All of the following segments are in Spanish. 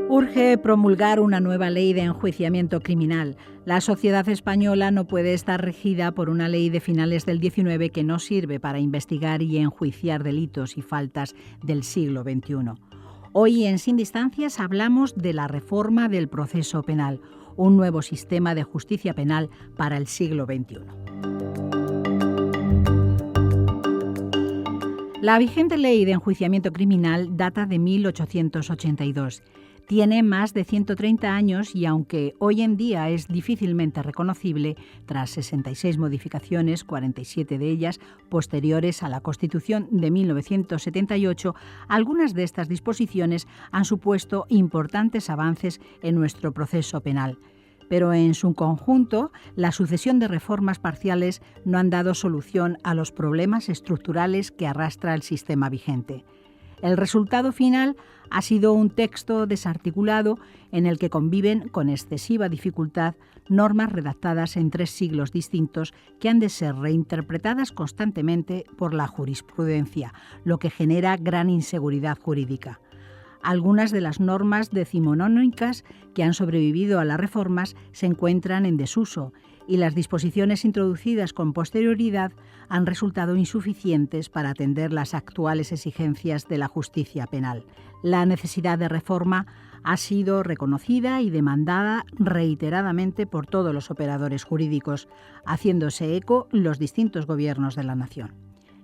Urge promulgar una nueva ley de enjuiciamiento criminal. La sociedad española no puede estar regida por una ley de finales del XIX que no sirve para investigar y enjuiciar delitos y faltas del siglo XXI. Hoy en Sin Distancias hablamos de la reforma del proceso penal, un nuevo sistema de justicia penal para el siglo XXI. La vigente ley de enjuiciamiento criminal data de 1882. Tiene más de 130 años y aunque hoy en día es difícilmente reconocible, tras 66 modificaciones, 47 de ellas posteriores a la Constitución de 1978, algunas de estas disposiciones han supuesto importantes avances en nuestro proceso penal. Pero en su conjunto, la sucesión de reformas parciales no han dado solución a los problemas estructurales que arrastra el sistema vigente. El resultado final ha sido un texto desarticulado en el que conviven con excesiva dificultad normas redactadas en 3 siglos distintos que han de ser reinterpretadas constantemente por la jurisprudencia, lo que genera gran inseguridad jurídica. Algunas de las normas decimonónicas que han sobrevivido a las reformas se encuentran en desuso y las disposiciones introducidas con posterioridad han resultado insuficientes para atender las actuales exigencias de la justicia penal. La necesidad de reforma ha sido reconocida y demandada reiteradamente por todos los operadores jurídicos, haciéndose eco los distintos gobiernos de la nación.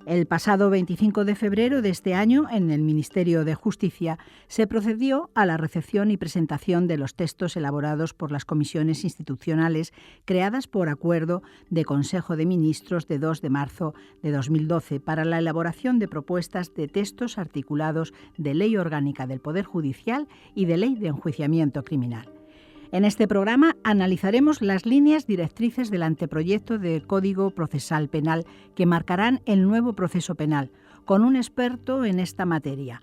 El pasado 25 de febrero de este año, en el Ministerio de Justicia, se procedió a la recepción y presentación de los textos elaborados por las comisiones institucionales creadas por acuerdo de Consejo de Ministros de 2 de marzo de 2012 para la elaboración de propuestas de textos articulados de Ley Orgánica del Poder Judicial y de Ley de Enjuiciamiento Criminal. En este programa analizaremos las líneas directrices del anteproyecto de Código Procesal Penal que marcarán el nuevo proceso penal, con un experto en esta materia.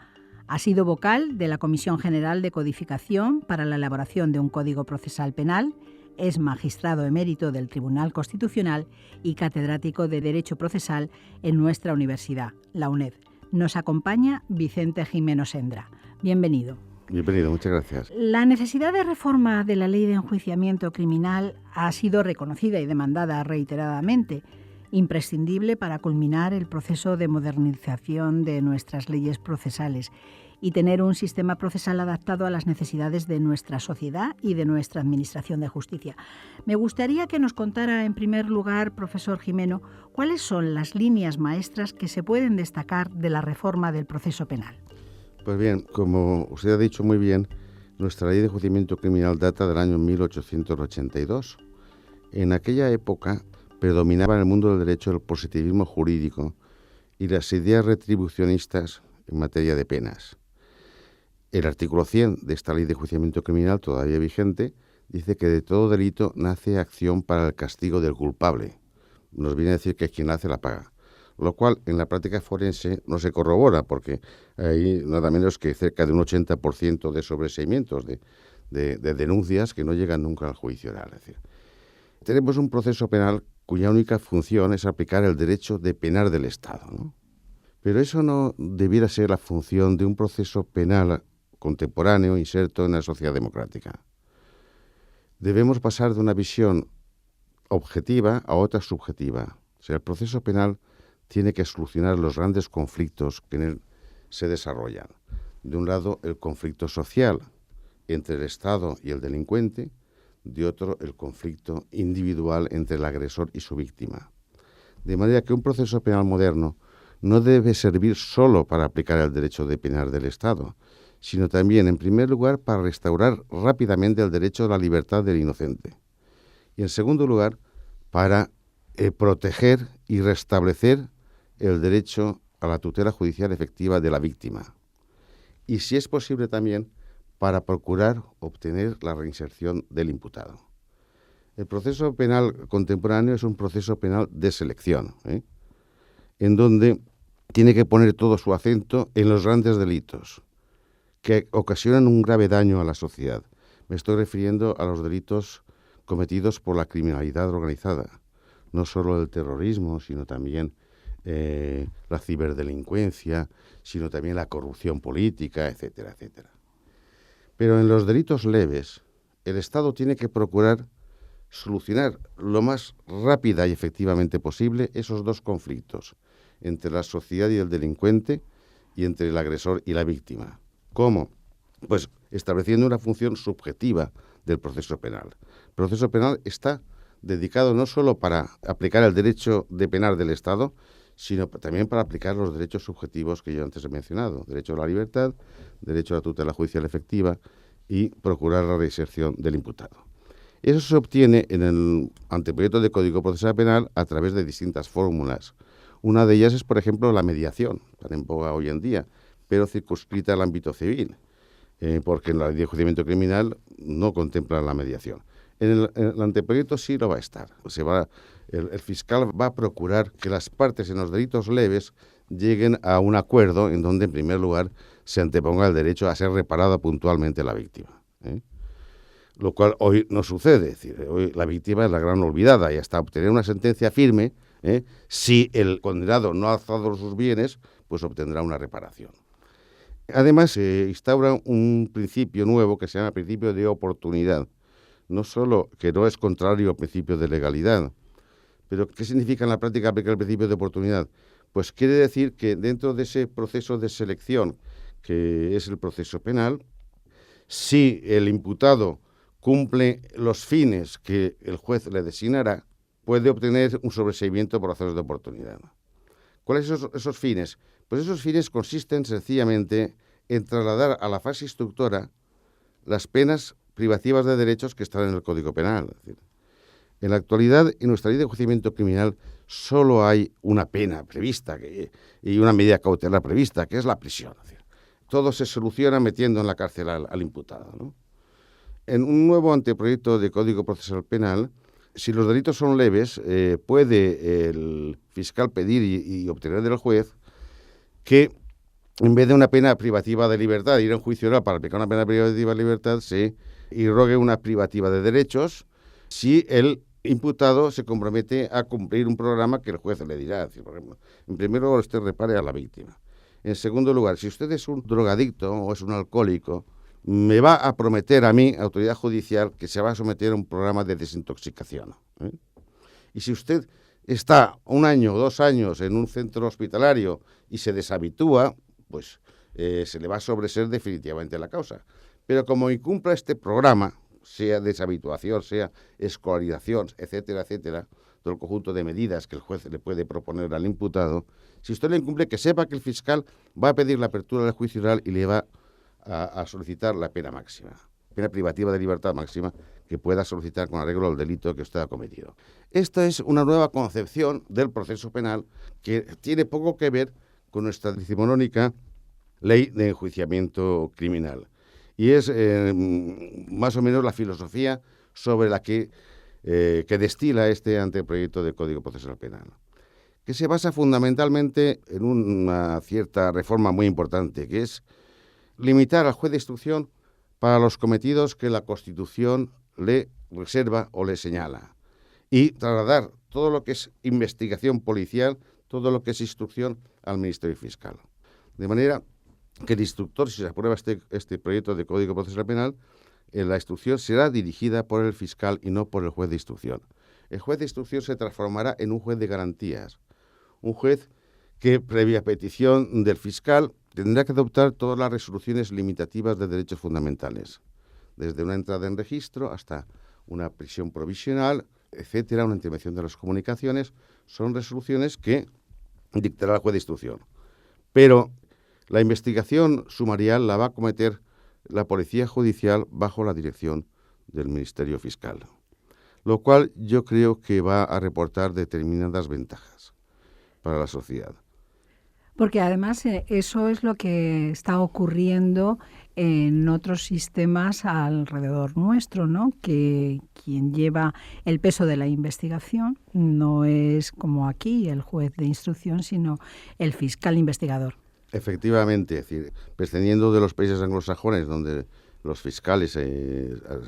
Ha sido vocal de la Comisión General de Codificación para la elaboración de un Código Procesal Penal, es magistrado emérito del Tribunal Constitucional y catedrático de Derecho Procesal en nuestra universidad, la UNED. Nos acompaña Vicente Jimeno Sendra. Bienvenido. Bienvenido, muchas gracias. La necesidad de reforma de la Ley de Enjuiciamiento Criminal ha sido reconocida y demandada reiteradamente, imprescindible para culminar el proceso de modernización de nuestras leyes procesales y tener un sistema procesal adaptado a las necesidades de nuestra sociedad y de nuestra Administración de Justicia. Me gustaría que nos contara, en primer lugar, profesor Jimeno, cuáles son las líneas maestras que se pueden destacar de la reforma del proceso penal. Pues bien, como usted ha dicho muy bien, nuestra ley de enjuiciamiento criminal data del año 1882. En aquella época predominaba en el mundo del derecho el positivismo jurídico y las ideas retribucionistas en materia de penas. El artículo 100 de esta ley de enjuiciamiento criminal, todavía vigente, dice que de todo delito nace acción para el castigo del culpable. Nos viene a decir que quien hace la paga. Lo cual en la práctica forense no se corrobora porque hay nada menos que cerca de un 80% de sobreseimientos de denuncias que no llegan nunca al juicio oral. Es decir, tenemos un proceso penal cuya única función es aplicar el derecho de penar del Estado, ¿no? Pero eso no debiera ser la función de un proceso penal contemporáneo inserto en la sociedad democrática. Debemos pasar de una visión objetiva a otra subjetiva. O sea, el proceso penal tiene que solucionar los grandes conflictos que en él se desarrollan. De un lado, el conflicto social entre el Estado y el delincuente, de otro, el conflicto individual entre el agresor y su víctima. De manera que un proceso penal moderno no debe servir solo para aplicar el derecho de penar del Estado, sino también, en primer lugar, para restaurar rápidamente el derecho a la libertad del inocente. Y, en segundo lugar, para proteger y restablecer el derecho a la tutela judicial efectiva de la víctima. Y, si es posible, también para procurar obtener la reinserción del imputado. El proceso penal contemporáneo es un proceso penal de selección, en donde tiene que poner todo su acento en los grandes delitos que ocasionan un grave daño a la sociedad. Me estoy refiriendo a los delitos cometidos por la criminalidad organizada, no solo el terrorismo, sino también la ciberdelincuencia, sino también la corrupción política, etcétera, etcétera. Pero en los delitos leves, el Estado tiene que procurar solucionar lo más rápida y efectivamente posible esos dos conflictos entre la sociedad y el delincuente y entre el agresor y la víctima. ¿Cómo? Pues estableciendo una función subjetiva del proceso penal. El proceso penal está dedicado no solo para aplicar el derecho de penar del Estado, sino también para aplicar los derechos subjetivos que yo antes he mencionado: derecho a la libertad, derecho a la tutela judicial efectiva y procurar la reinserción del imputado. Eso se obtiene en el anteproyecto de Código Procesal Penal a través de distintas fórmulas. Una de ellas es, por ejemplo, la mediación, tan en boga hoy en día, pero circunscrita al ámbito civil, porque en la ley de enjuiciamiento criminal no contempla la mediación. En el anteproyecto sí lo va a estar. El fiscal va a procurar que las partes en los delitos leves lleguen a un acuerdo en donde, en primer lugar, se anteponga el derecho a ser reparada puntualmente la víctima, lo cual hoy no sucede. Es decir, hoy la víctima es la gran olvidada y hasta obtener una sentencia firme, si el condenado no ha alzado sus bienes, pues obtendrá una reparación. Además, se instaura un principio nuevo que se llama principio de oportunidad. No solo que no es contrario al principio de legalidad, pero ¿qué significa en la práctica aplicar el principio de oportunidad? Pues quiere decir que dentro de ese proceso de selección, que es el proceso penal, si el imputado cumple los fines que el juez le designará, puede obtener un sobreseimiento por razones de oportunidad. ¿Cuáles son esos fines? Pues esos fines consisten sencillamente en trasladar a la fase instructora las penas privativas de derechos que están en el Código Penal. Es decir, en la actualidad, en nuestra ley de enjuiciamiento criminal solo hay una pena prevista y una medida cautelar prevista, que es la prisión. Es decir, todo se soluciona metiendo en la cárcel al imputado, ¿no? En un nuevo anteproyecto de Código Procesal Penal, si los delitos son leves, puede el fiscal pedir y obtener del juez que, en vez de una pena privativa de libertad, ir a un juicio oral para aplicar una pena privativa de libertad, se irrogue una privativa de derechos si el imputado se compromete a cumplir un programa que el juez le dirá. Es decir, por ejemplo, en primer lugar, usted repare a la víctima. En segundo lugar, si usted es un drogadicto o es un alcohólico, me va a prometer a mí, autoridad judicial, que se va a someter a un programa de desintoxicación. Y si usted está 1 año o 2 años en un centro hospitalario y se deshabitúa, pues se le va a sobreseer definitivamente la causa. Pero como incumpla este programa, sea deshabituación, sea escolarización, etcétera, etcétera, todo el conjunto de medidas que el juez le puede proponer al imputado, si usted lo incumple, que sepa que el fiscal va a pedir la apertura del juicio oral y le va a solicitar la pena máxima, pena privativa de libertad máxima, que pueda solicitar con arreglo al delito que usted ha cometido. Esta es una nueva concepción del proceso penal que tiene poco que ver con nuestra decimonónica ley de enjuiciamiento criminal. Y es más o menos la filosofía sobre la que destila este anteproyecto de Código Procesal Penal, que se basa fundamentalmente en una cierta reforma muy importante, que es limitar al juez de instrucción para los cometidos que la Constitución le reserva o le señala, y trasladar todo lo que es investigación policial, todo lo que es instrucción al Ministerio Fiscal. De manera que el instructor, si se aprueba este proyecto de Código Procesal Penal, la instrucción será dirigida por el fiscal y no por el juez de instrucción. El juez de instrucción se transformará en un juez de garantías, un juez que, previa petición del fiscal, tendrá que adoptar todas las resoluciones limitativas de derechos fundamentales, desde una entrada en registro hasta una prisión provisional, etcétera, una intervención de las comunicaciones. Son resoluciones que dictará el juez de instrucción. Pero la investigación sumarial la va a cometer la Policía Judicial bajo la dirección del Ministerio Fiscal, lo cual yo creo que va a reportar determinadas ventajas para la sociedad. Porque además eso es lo que está ocurriendo en otros sistemas alrededor nuestro, ¿no? Que quien lleva el peso de la investigación no es como aquí el juez de instrucción, sino el fiscal investigador. Efectivamente, es decir, prescindiendo de los países anglosajones donde los fiscales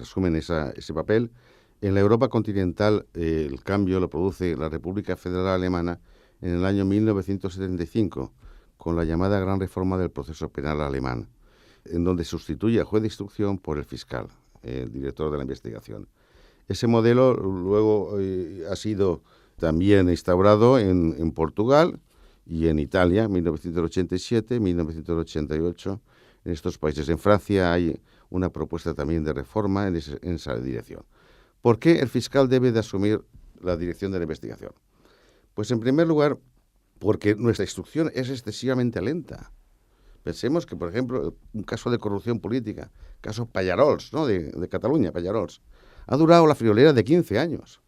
asumen ese papel, En la Europa continental el cambio lo produce la República Federal Alemana en el año 1975, con la llamada Gran Reforma del Proceso Penal Alemán, en donde sustituye al juez de instrucción por el fiscal, el director de la investigación. Ese modelo luego ha sido también instaurado en Portugal y en Italia, 1987, 1988, en estos países. En Francia hay una propuesta también de reforma en esa dirección. ¿Por qué el fiscal debe de asumir la dirección de la investigación? Pues en primer lugar, porque nuestra instrucción es excesivamente lenta. Pensemos que, por ejemplo, un caso de corrupción política, caso Pallarols, ¿no?, de Cataluña, Pallarols, ha durado la friolera de 15 años.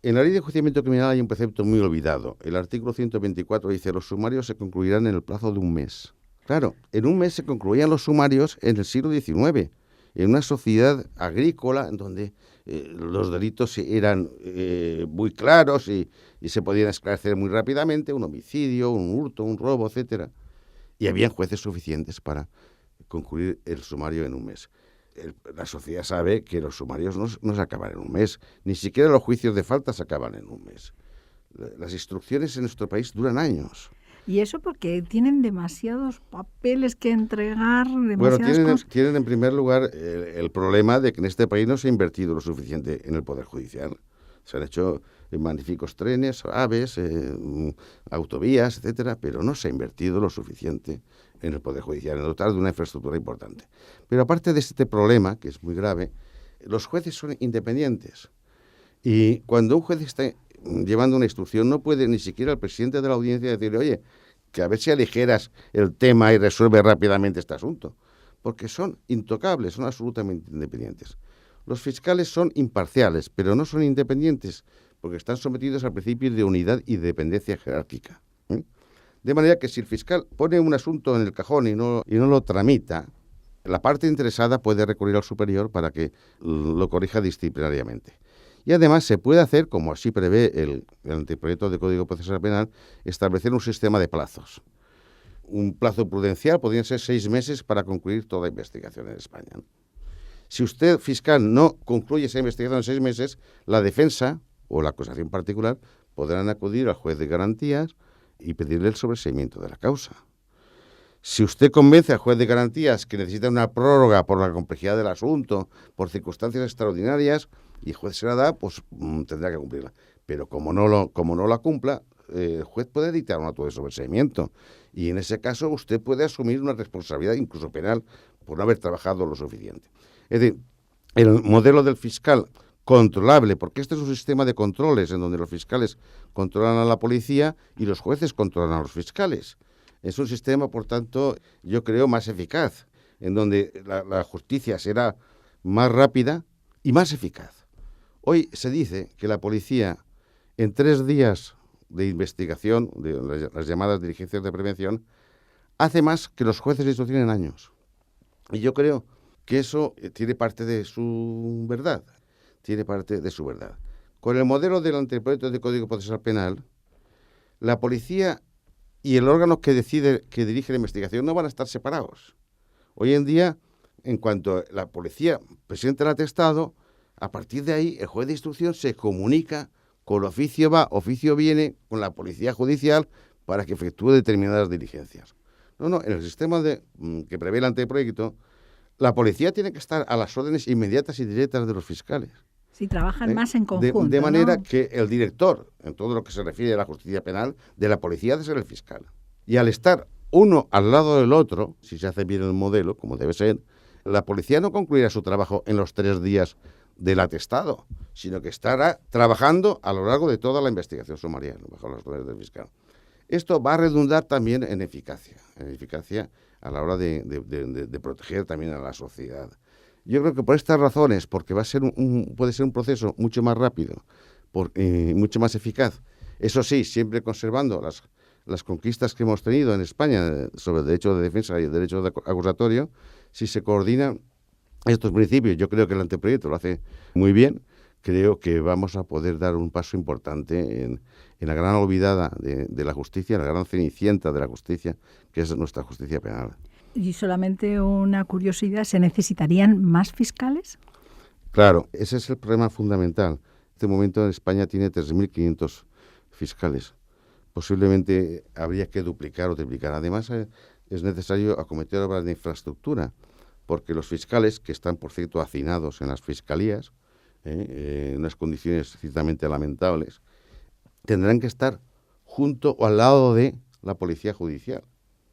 En la ley de enjuiciamiento criminal hay un precepto muy olvidado. El artículo 124 dice: los sumarios se concluirán en el plazo de un mes. Claro, en un mes se concluían los sumarios en el siglo XIX, en una sociedad agrícola en donde los delitos eran muy claros y se podían esclarecer muy rápidamente, un homicidio, un hurto, un robo, etcétera. Y habían jueces suficientes para concluir el sumario en un mes. La sociedad sabe que los sumarios no se acaban en un mes, ni siquiera los juicios de falta se acaban en un mes. Las instrucciones en nuestro país duran años. ¿Y eso porque tienen demasiados papeles que entregar? Bueno, tienen en primer lugar el problema de que en este país no se ha invertido lo suficiente en el Poder Judicial. Se han hecho magníficos trenes, AVEs, autovías, etcétera, pero no se ha invertido lo suficiente en el Poder Judicial, en dotar de una infraestructura importante. Pero aparte de este problema, que es muy grave, los jueces son independientes. Y cuando un juez está llevando una instrucción, no puede ni siquiera el presidente de la audiencia decirle: oye, que a ver si aligeras el tema y resuelve rápidamente este asunto. Porque son intocables, son absolutamente independientes. Los fiscales son imparciales, pero no son independientes, porque están sometidos al principio de unidad y dependencia jerárquica. De manera que si el fiscal pone un asunto en el cajón y no lo tramita, la parte interesada puede recurrir al superior para que lo corrija disciplinariamente. Y además se puede hacer, como así prevé el anteproyecto de Código Procesal Penal, establecer un sistema de plazos. Un plazo prudencial podrían ser 6 meses para concluir toda investigación en España. Si usted, fiscal, no concluye esa investigación en 6 meses, la defensa o la acusación particular podrán acudir al juez de garantías y pedirle el sobreseimiento de la causa. Si usted convence al juez de garantías que necesita una prórroga por la complejidad del asunto, por circunstancias extraordinarias, y el juez se la da, pues tendrá que cumplirla. Pero como no la cumpla, el juez puede dictar un auto de sobreseimiento. Y en ese caso usted puede asumir una responsabilidad, incluso penal, por no haber trabajado lo suficiente. Es decir, el modelo del fiscal controlable, porque este es un sistema de controles en donde los fiscales controlan a la policía y los jueces controlan a los fiscales. Es un sistema, por tanto, yo creo, más eficaz, en donde la justicia será más rápida y más eficaz. Hoy se dice que la policía, en 3 días de investigación, de las llamadas diligencias de prevención, hace más que los jueces de instrucción en años. Y yo creo que eso tiene parte de su verdad. Con el modelo del anteproyecto de Código Procesal Penal, la policía y el órgano que dirige la investigación no van a estar separados. Hoy en día, en cuanto la policía presenta el atestado, a partir de ahí el juez de instrucción se comunica con oficio va, oficio viene, con la policía judicial para que efectúe determinadas diligencias. No, en el sistema que prevé el anteproyecto, la policía tiene que estar a las órdenes inmediatas y directas de los fiscales. Sí, trabajan más en conjunto. De manera que el director, en todo lo que se refiere a la justicia penal, de la policía debe ser el fiscal. Y al estar uno al lado del otro, si se hace bien el modelo, como debe ser, la policía no concluirá su trabajo en los 3 días del atestado, sino que estará trabajando a lo largo de toda la investigación sumaria, bajo las órdenes del fiscal. Esto va a redundar también en eficacia a la hora de proteger también a la sociedad. Yo creo que por estas razones, porque puede ser un proceso mucho más rápido, mucho más eficaz, eso sí, siempre conservando las conquistas que hemos tenido en España sobre el derecho de defensa y el derecho acusatorio, si se coordinan estos principios, yo creo que el anteproyecto lo hace muy bien. Creo que vamos a poder dar un paso importante en la gran olvidada de la justicia, la gran cenicienta de la justicia, que es nuestra justicia penal. Y solamente una curiosidad, ¿se necesitarían más fiscales? Claro, ese es el problema fundamental. En este momento en España tiene 3.500 fiscales. Posiblemente habría que duplicar o triplicar. Además, es necesario acometer obras de infraestructura, porque los fiscales, que están, por cierto, hacinados en las fiscalías, en unas condiciones ciertamente lamentables, tendrán que estar junto o al lado de la policía judicial.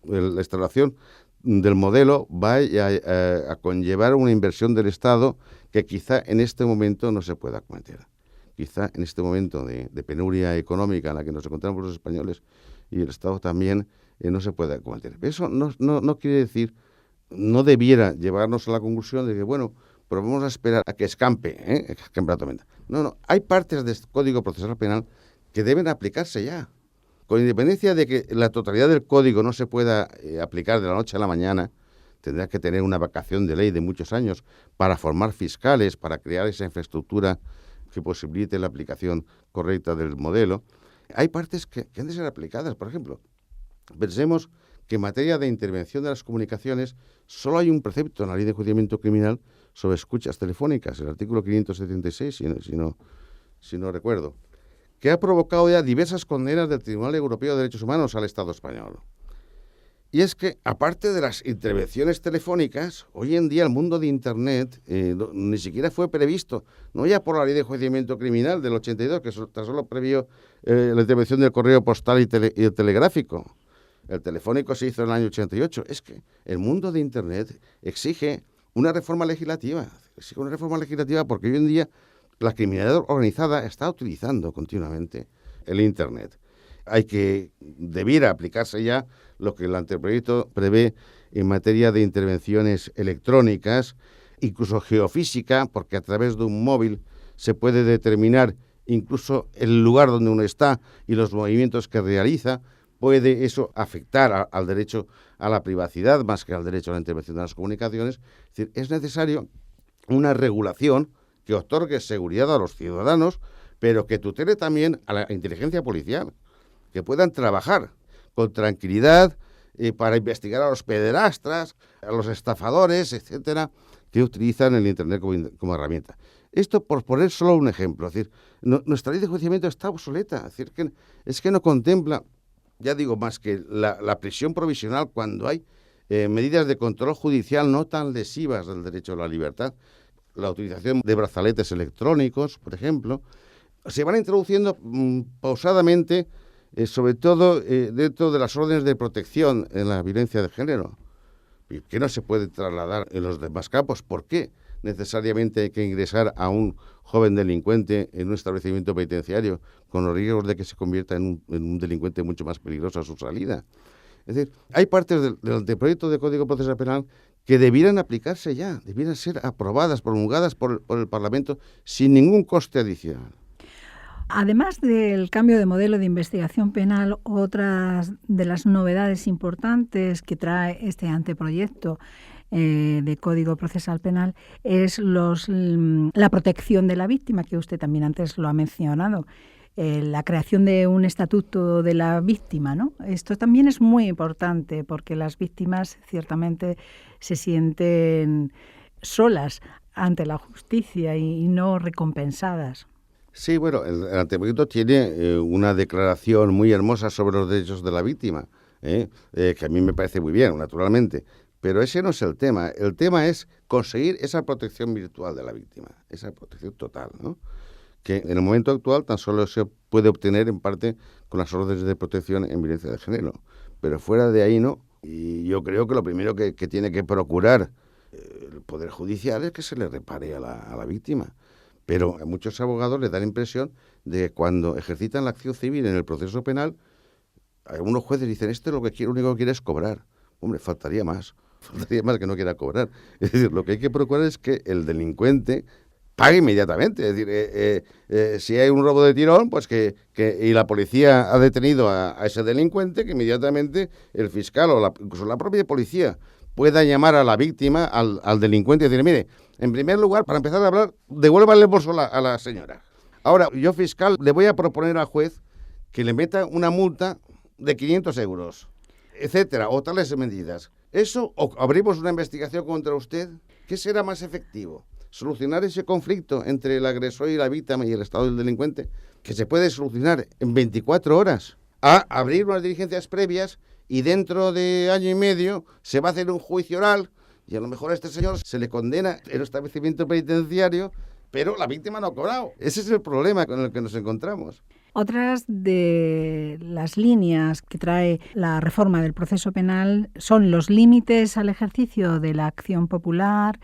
La instalación del modelo va a conllevar una inversión del Estado que quizá en este momento no se pueda acometer. Quizá en este momento de penuria económica en la que nos encontramos los españoles y el Estado también no se pueda acometer. Eso no quiere decir, no debiera llevarnos a la conclusión de que, bueno, pero vamos a esperar a que escampe la tormenta. No, hay partes del Código Procesal Penal que deben aplicarse ya. Con independencia de que la totalidad del código no se pueda aplicar de la noche a la mañana, tendrá que tener una vacación de ley de muchos años para formar fiscales, para crear esa infraestructura que posibilite la aplicación correcta del modelo. Hay partes que han de ser aplicadas. Por ejemplo, pensemos que en materia de intervención de las comunicaciones solo hay un precepto en la Ley de Enjuiciamiento Criminal sobre escuchas telefónicas, el artículo 576, si no recuerdo, que ha provocado ya diversas condenas del Tribunal Europeo de Derechos Humanos al Estado español. Y es que, aparte de las intervenciones telefónicas, hoy en día el mundo de Internet ni siquiera fue previsto, no ya por la Ley de Enjuiciamiento Criminal del 82, que tan solo previó la intervención del correo postal y el telegráfico. El telefónico se hizo en el año 88. Es que el mundo de Internet exige una reforma legislativa. Exige una reforma legislativa porque hoy en día la criminalidad organizada está utilizando continuamente el Internet. Debiera aplicarse ya lo que el anteproyecto prevé en materia de intervenciones electrónicas, incluso geofísica, porque a través de un móvil se puede determinar incluso el lugar donde uno está y los movimientos que realiza. Puede eso afectar al derecho a la privacidad más que al derecho a la intervención de las comunicaciones. Es decir, es necesario una regulación que otorgue seguridad a los ciudadanos, pero que tutele también a la inteligencia policial, que puedan trabajar con tranquilidad para investigar a los pederastas, a los estafadores, etcétera, que utilizan el Internet como herramienta. Esto por poner solo un ejemplo. Es decir, nuestra ley de enjuiciamiento está obsoleta. Es decir, es que no contempla, ya digo, más que la prisión provisional cuando hay medidas de control judicial no tan lesivas del derecho a la libertad. La utilización de brazaletes electrónicos, por ejemplo, se van introduciendo pausadamente, sobre todo dentro de las órdenes de protección en la violencia de género, y que no se puede trasladar en los demás campos. ¿Por qué necesariamente hay que ingresar a un joven delincuente en un establecimiento penitenciario con los riesgos de que se convierta en un delincuente mucho más peligroso a su salida? Es decir, hay partes del anteproyecto de Código Procesal Penal que debieran aplicarse ya, debieran ser aprobadas, promulgadas por el Parlamento sin ningún coste adicional. Además del cambio de modelo de investigación penal, otras de las novedades importantes que trae este anteproyecto de Código Procesal Penal es la protección de la víctima, que usted también antes lo ha mencionado. La creación de un estatuto de la víctima, ¿no? Esto también es muy importante porque las víctimas ciertamente se sienten solas ante la justicia y no recompensadas. Sí, bueno, el anteproyecto tiene una declaración muy hermosa sobre los derechos de la víctima, que a mí me parece muy bien, naturalmente, pero ese no es el tema. El tema es conseguir esa protección virtual de la víctima, esa protección total, ¿no? Que en el momento actual tan solo se puede obtener en parte con las órdenes de protección en violencia de género, pero fuera de ahí no. Y yo creo que lo primero que tiene que procurar el Poder Judicial es que se le repare a la víctima. Pero a muchos abogados les da la impresión de que cuando ejercitan la acción civil en el proceso penal, algunos jueces dicen, lo único que quiere es cobrar. Hombre, faltaría más que no quiera cobrar. Es decir, lo que hay que procurar es que el delincuente pague inmediatamente. Es decir, si hay un robo de tirón, pues y la policía ha detenido a ese delincuente, que inmediatamente el fiscal o incluso la propia policía pueda llamar a la víctima, al delincuente y decirle, mire, en primer lugar, para empezar a hablar, devuélvale el bolso a la señora. Ahora, yo, fiscal, le voy a proponer al juez que le meta una multa de 500 euros, etcétera, o tales medidas. ¿Eso o abrimos una investigación contra usted? ¿Qué será más efectivo? solucionar ese conflicto entre el agresor y la víctima y el estado del delincuente, que se puede solucionar en 24 horas, a abrir unas diligencias previas y dentro de año y medio se va a hacer un juicio oral y a lo mejor a este señor se le condena en un establecimiento penitenciario, pero la víctima no ha cobrado. Ese es el problema con el que nos encontramos. Otras de las líneas que trae la reforma del proceso penal son los límites al ejercicio de la acción popular,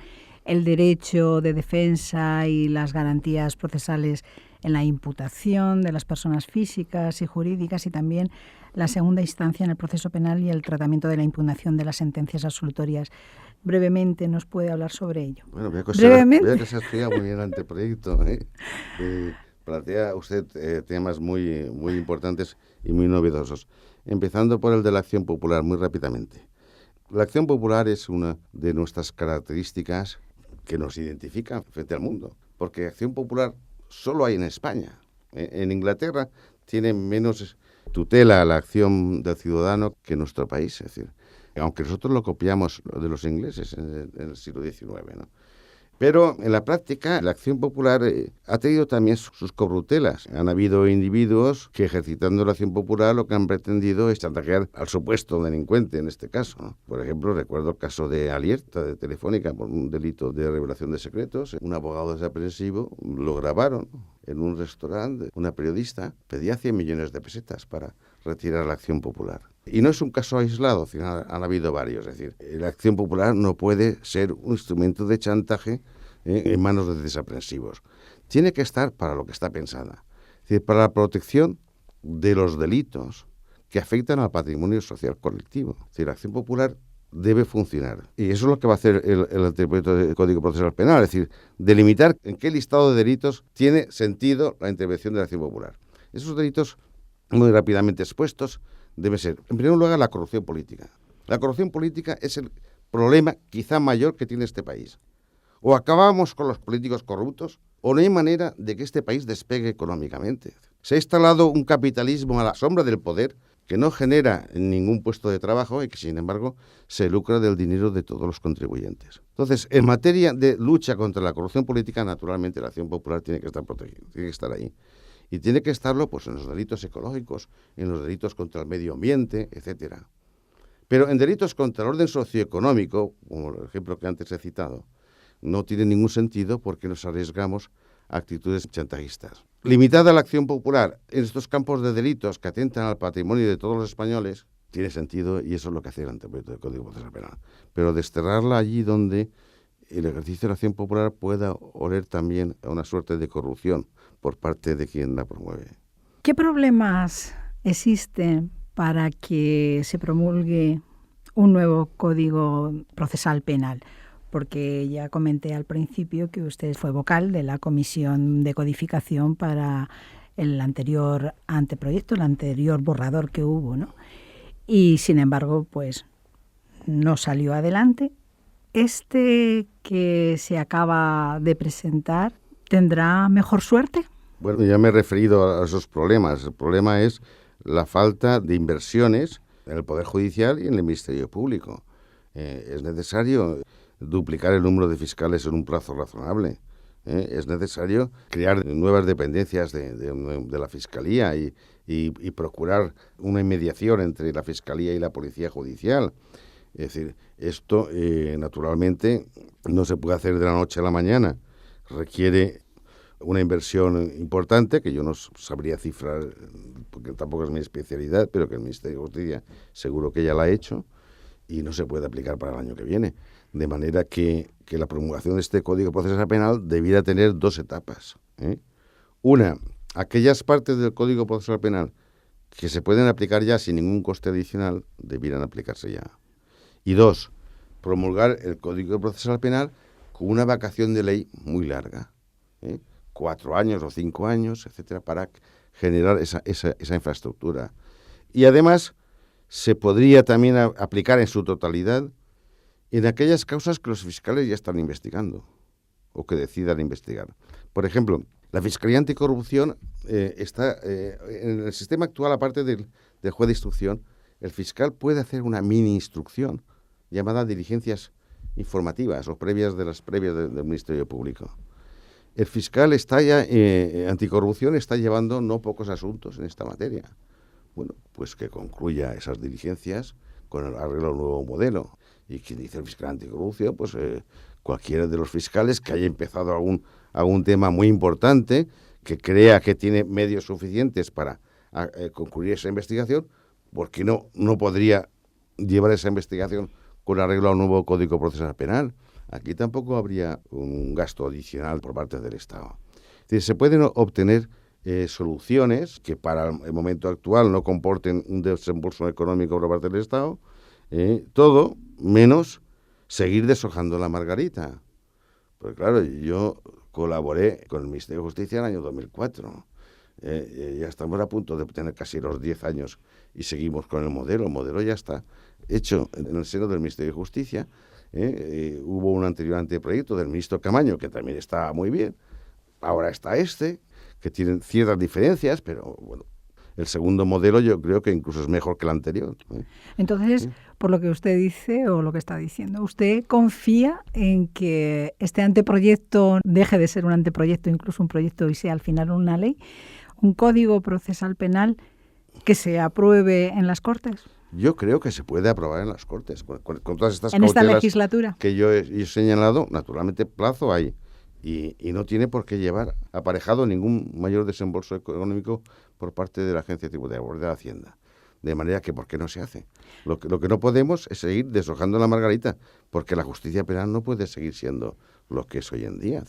el derecho de defensa y las garantías procesales en la imputación de las personas físicas y jurídicas y también la segunda instancia en el proceso penal y el tratamiento de la impugnación de las sentencias absolutorias. Brevemente nos puede hablar sobre ello. Bueno, veo que se ha estudiado muy bien el anteproyecto. Plantea usted temas muy importantes y muy novedosos. Empezando por el de la acción popular, muy rápidamente. La acción popular es una de nuestras características que nos identifican frente al mundo, porque acción popular solo hay en España. En Inglaterra tiene menos tutela a la acción del ciudadano que en nuestro país. Es decir, aunque nosotros lo copiamos de los ingleses en el siglo XIX, ¿no? Pero en la práctica la acción popular ha tenido también sus corruptelas. Han habido individuos que ejercitando la acción popular lo que han pretendido es chantajear al supuesto delincuente en este caso, ¿no? Por ejemplo, recuerdo el caso de Alierta, de Telefónica, por un delito de revelación de secretos. Un abogado desaprensivo lo grabaron en un restaurante. Una periodista pedía 100 millones de pesetas para retirar la acción popular. Y no es un caso aislado, han habido varios. Es decir, la acción popular no puede ser un instrumento de chantaje en manos de desaprensivos. Tiene que estar para lo que está pensada. Es decir, para la protección de los delitos que afectan al patrimonio social colectivo. Es decir, la acción popular debe funcionar. Y eso es lo que va a hacer el anteproyecto del Código Procesal Penal. Es decir, delimitar en qué listado de delitos tiene sentido la intervención de la acción popular. Esos delitos, muy rápidamente expuestos, debe ser, en primer lugar, la corrupción política. La corrupción política es el problema quizá mayor que tiene este país. O acabamos con los políticos corruptos, o no hay manera de que este país despegue económicamente. Se ha instalado un capitalismo a la sombra del poder que no genera ningún puesto de trabajo y que, sin embargo, se lucra del dinero de todos los contribuyentes. Entonces, en materia de lucha contra la corrupción política, naturalmente la acción popular tiene que estar protegida, tiene que estar ahí. Y tiene que estarlo pues, en los delitos ecológicos, en los delitos contra el medio ambiente, etcétera. Pero en delitos contra el orden socioeconómico, como el ejemplo que antes he citado, no tiene ningún sentido porque nos arriesgamos a actitudes chantajistas. Limitada la acción popular en estos campos de delitos que atentan al patrimonio de todos los españoles, tiene sentido y eso es lo que hace el anteproyecto del Código Procesal Penal. Pero desterrarla allí donde el ejercicio de la acción popular pueda oler también a una suerte de corrupción por parte de quien la promueve. ¿Qué problemas existen para que se promulgue un nuevo Código Procesal Penal? Porque ya comenté al principio que usted fue vocal de la Comisión de Codificación para el anterior anteproyecto, el anterior borrador que hubo, ¿no? Y sin embargo, pues no salió adelante. ¿Este que se acaba de presentar tendrá mejor suerte? Bueno, ya me he referido a esos problemas. El problema es la falta de inversiones en el Poder Judicial y en el Ministerio Público. Es necesario duplicar el número de fiscales en un plazo razonable. Es necesario crear nuevas dependencias de la Fiscalía y procurar una inmediación entre la Fiscalía y la Policía Judicial. Es decir, esto naturalmente no se puede hacer de la noche a la mañana. Requiere una inversión importante, que yo no sabría cifrar, porque tampoco es mi especialidad, pero que el Ministerio de Justicia seguro que ya la ha hecho, y no se puede aplicar para el año que viene. De manera que la promulgación de este Código Procesal Penal debiera tener dos etapas. Una, aquellas partes del Código Procesal Penal que se pueden aplicar ya sin ningún coste adicional, debieran aplicarse ya. Y dos, promulgar el Código Procesal Penal con una vacación de ley muy larga, 4 años o 5 años, etcétera, para generar esa infraestructura. Y además se podría también aplicar en su totalidad en aquellas causas que los fiscales ya están investigando o que decidan investigar. Por ejemplo, la Fiscalía Anticorrupción está en el sistema actual, aparte del juez de instrucción, el fiscal puede hacer una mini instrucción llamada diligencias informativas o previas de las previas del Ministerio Público. El fiscal está ya, anticorrupción está llevando no pocos asuntos en esta materia. Bueno, pues que concluya esas diligencias con el arreglo del nuevo modelo. Y quien dice el fiscal anticorrupción, pues cualquiera de los fiscales que haya empezado algún tema muy importante, que crea que tiene medios suficientes para concluir esa investigación, porque no podría llevar esa investigación con arreglo al nuevo Código Procesal Penal. Aquí tampoco habría un gasto adicional por parte del Estado. Es decir, se pueden obtener soluciones que para el momento actual no comporten un desembolso económico por parte del Estado, todo menos seguir deshojando la margarita. Porque claro, yo colaboré con el Ministerio de Justicia en el año 2004. Ya estamos a punto de tener casi los 10 años y seguimos con el modelo. El modelo ya está hecho en el seno del Ministerio de Justicia. Hubo un anterior anteproyecto del ministro Camaño, que también estaba muy bien. Ahora está que tienen ciertas diferencias, pero bueno, el segundo modelo yo creo que incluso es mejor que el anterior. Entonces, por lo que usted dice o lo que está diciendo, ¿usted confía en que este anteproyecto deje de ser un anteproyecto, incluso un proyecto y sea al final una ley, un Código Procesal Penal que se apruebe en las Cortes? Yo creo que se puede aprobar en las Cortes, con todas estas cautelas esta legislatura que yo he señalado. Naturalmente, plazo hay. Y no tiene por qué llevar aparejado ningún mayor desembolso económico por parte de la Agencia Tributaria, de la Hacienda. De manera que, ¿por qué no se hace? Lo que no podemos es seguir deshojando la margarita, porque la justicia penal no puede seguir siendo lo que es hoy en día.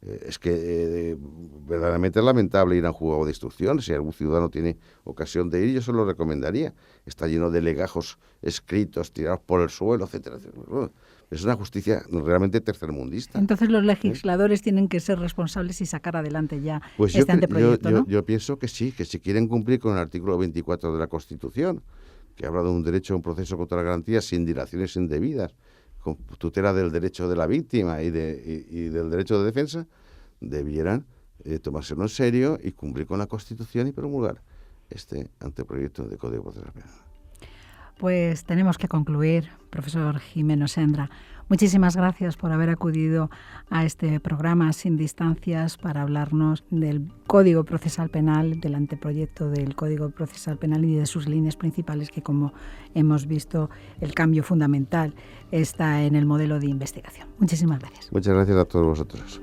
Es que verdaderamente es lamentable ir a un juzgado de instrucción. Si algún ciudadano tiene ocasión de ir, yo se lo recomendaría. Está lleno de legajos escritos, tirados por el suelo, etcétera, etcétera. Es una justicia realmente tercermundista. Entonces los legisladores tienen que ser responsables y sacar adelante ya pues este anteproyecto, ¿no? Yo pienso que sí, que si quieren cumplir con el artículo 24 de la Constitución, que habla de un derecho a un proceso contra la garantía sin dilaciones indebidas, con tutela del derecho de la víctima y del derecho de defensa, debieran tomárselo en serio y cumplir con la Constitución y promulgar este anteproyecto de Código Procesal Penal. Pues tenemos que concluir, profesor Gimeno Sendra. Muchísimas gracias por haber acudido a este programa Sin Distancias para hablarnos del Código Procesal Penal, del anteproyecto del Código Procesal Penal y de sus líneas principales, que como hemos visto, el cambio fundamental está en el modelo de investigación. Muchísimas gracias. Muchas gracias a todos vosotros.